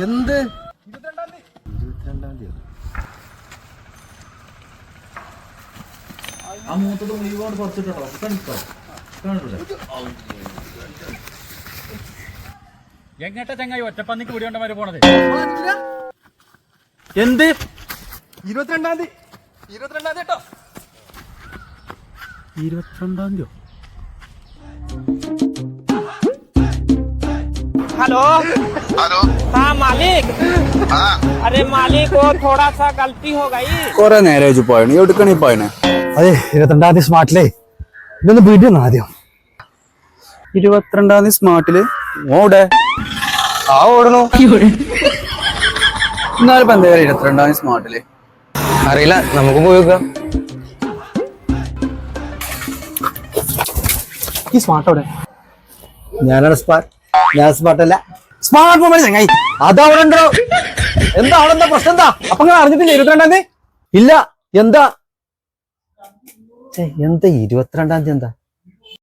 എന്ത് 22-ാം തീയതി ആ മൂത്തത് മുഴുവൻ കുറച്ചിട്ടോ കണ്ടോ എങ്ങട്ട ചങ്ങായി ഒറ്റപ്പന്നിക്ക് പിടികൊണ്ടവര് പോണത് എന്ത് 22-ാം തീയതി 22-ാം തീയതി കേട്ടോ 22-ാം തീയതി हेलो हेलो हाँ मालिक हाँ अरे मालिक वो थोड़ा सा गलती हो गई കൊറേ നേരം പോയാണ് എവിടുക്കണീ പോയനെ അതെ 22-ാം തീയതി സ്മാർട്ടിലേ ഇതൊന്ന് വീഡിയോ ആദ്യം 22-ാം തീയതി സ്മാർട്ടില് ഓടെ ആ ഓടണോ എന്നാലും എന്താ 22-ാം തീയതി സ്മാർട്ടില് അറിയില്ല നമുക്ക് പോയി നോക്കാം ഈ സ്മാർട്ട് അവിടെ ഞാനാണ് സ്മാർട്ട് ഞാൻ സ്മാർട്ടല്ല സ്മാർട്ട് മൊബൈൽ ചങ്ങായി അതവിടെ ഉണ്ടോ എന്താ അവിടെ എന്താ പ്രശ്നം എന്താ അപ്പൊ നിങ്ങൾ അറിഞ്ഞിട്ടില്ല 22-ാം തീയതി ഇല്ല എന്താ എന്താ 22-ാം തീയതി എന്താ